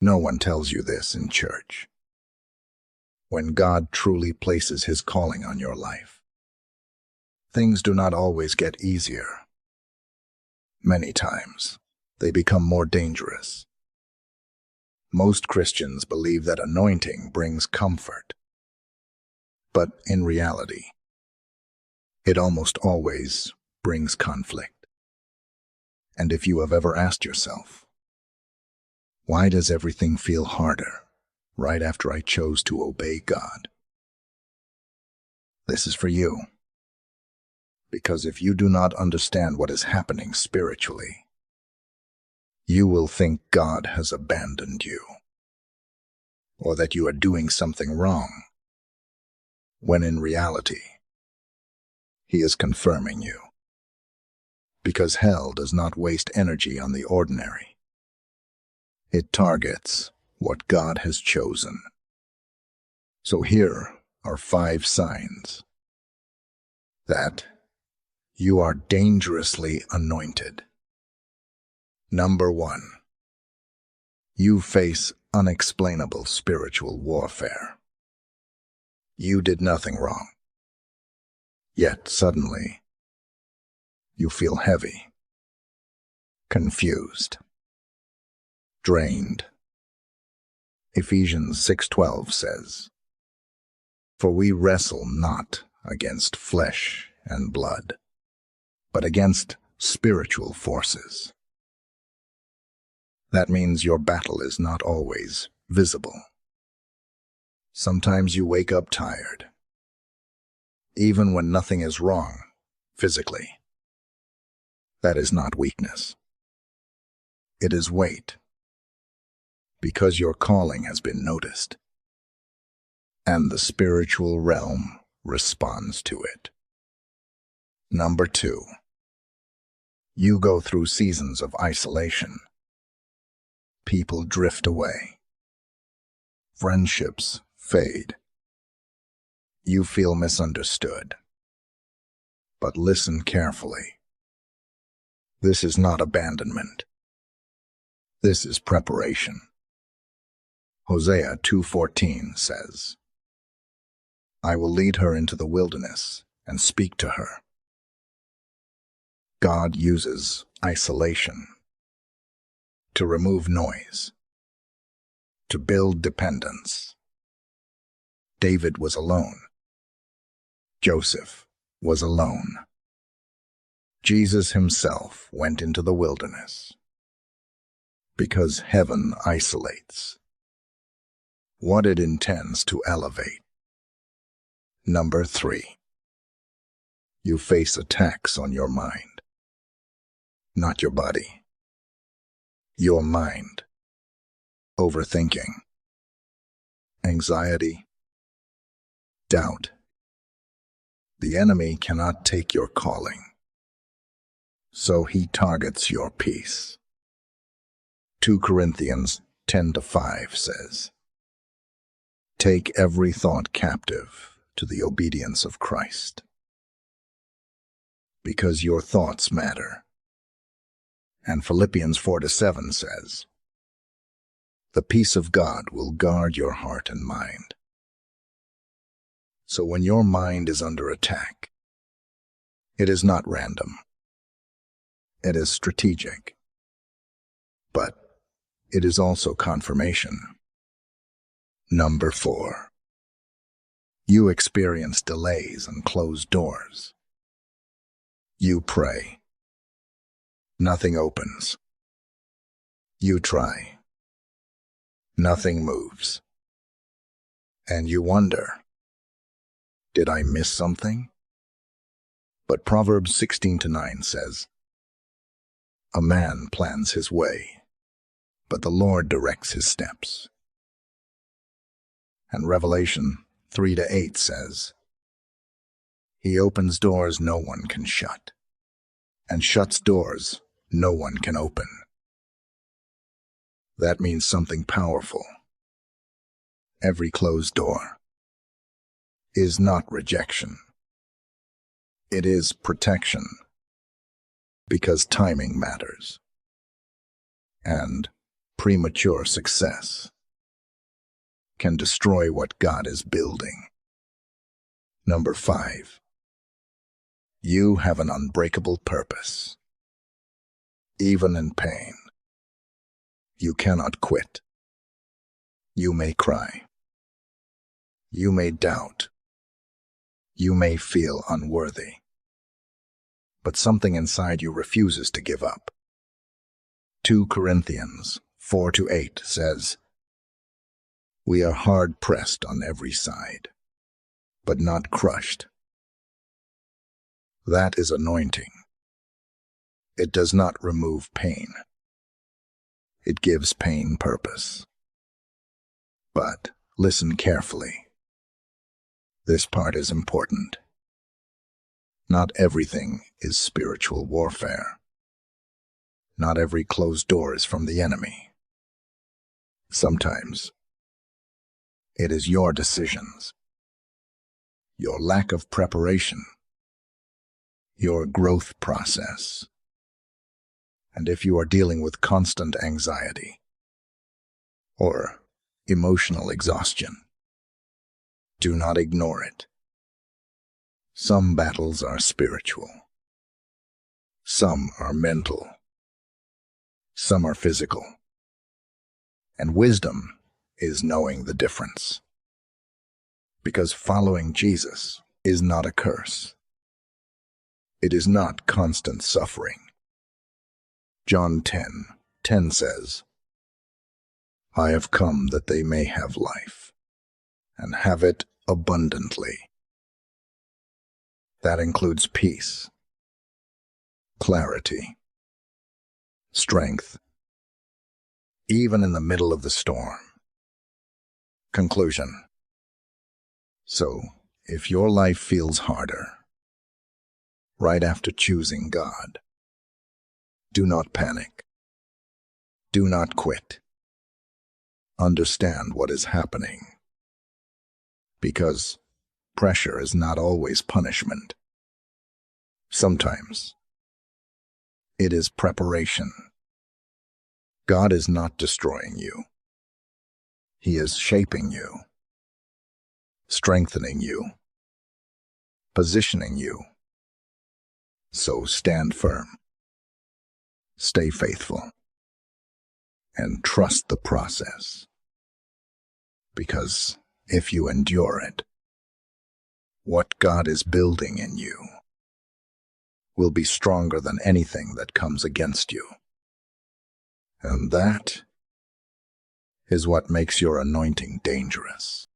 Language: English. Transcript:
No one tells you this in church. When God truly places His calling on your life, things do not always get easier. Many times, they become more dangerous. Most Christians believe that anointing brings comfort, but in reality, it almost always brings conflict. And if you have ever asked yourself, why does everything feel harder right after I chose to obey God? This is for you. Because if you do not understand what is happening spiritually, you will think God has abandoned you, or that you are doing something wrong, when in reality, He is confirming you. Because hell does not waste energy on the ordinary. It targets what God has chosen. So here are 5 signs that you are dangerously anointed. Number 1, you face unexplainable spiritual warfare. You did nothing wrong, yet suddenly you feel heavy, confused, drained. Ephesians 6:12 says, "For we wrestle not against flesh and blood, but against spiritual forces." That means your battle is not always visible. Sometimes you wake up tired, even when nothing is wrong physically. That is not weakness. It is weight, because your calling has been noticed, and the spiritual realm responds to it. Number 2, you go through seasons of isolation. People drift away. Friendships fade. You feel misunderstood. But listen carefully. This is not abandonment. This is preparation. Hosea 2:14 says, "I will lead her into the wilderness and speak to her." God uses isolation to remove noise, to build dependence. David was alone. Joseph was alone. Jesus himself went into the wilderness because heaven isolates what it intends to elevate. Number 3, you face attacks on your mind, not your body. Your mind, overthinking, anxiety, doubt. The enemy cannot take your calling, so he targets your peace. 2 Corinthians 10:5 says, "Take every thought captive to the obedience of Christ," because your thoughts matter. And Philippians 4:7 says, "The peace of God will guard your heart and mind." So when your mind is under attack, it is not random. It is strategic. But it is also confirmation. Number 4, you experience delays and closed doors. You pray. Nothing opens. You try. Nothing moves. And you wonder, did I miss something? But Proverbs 16:9 says, "A man plans his way, but the Lord directs his steps." And Revelation 3:8 says, "He opens doors no one can shut, and shuts doors no one can open." That means something powerful. Every closed door is not rejection. It is protection, because timing matters. And premature success can destroy what God is building. Number 5. You have an unbreakable purpose. Even in pain, you cannot quit. You may cry. You may doubt. You may feel unworthy. But something inside you refuses to give up. 2 Corinthians 4-8 says, "We are hard-pressed on every side, but not crushed." That is anointing. It does not remove pain. It gives pain purpose. But listen carefully. This part is important. Not everything is spiritual warfare. Not every closed door is from the enemy. Sometimes it is your decisions, your lack of preparation, your growth process. And if you are dealing with constant anxiety or emotional exhaustion, do not ignore it. Some battles are spiritual. Some are mental. Some are physical. And wisdom is knowing the difference. Because following Jesus is not a curse. It is not constant suffering. John 10:10 says, "I have come that they may have life, and have it abundantly." That includes peace, clarity, strength, even in the middle of the storm. Conclusion. So, if your life feels harder, right after choosing God, do not panic. Do not quit. Understand what is happening. Because pressure is not always punishment. Sometimes it is preparation. God is not destroying you. He is shaping you, strengthening you, positioning you. So stand firm, stay faithful, and trust the process. Because if you endure it, what God is building in you will be stronger than anything that comes against you. And that is what makes your anointing dangerous.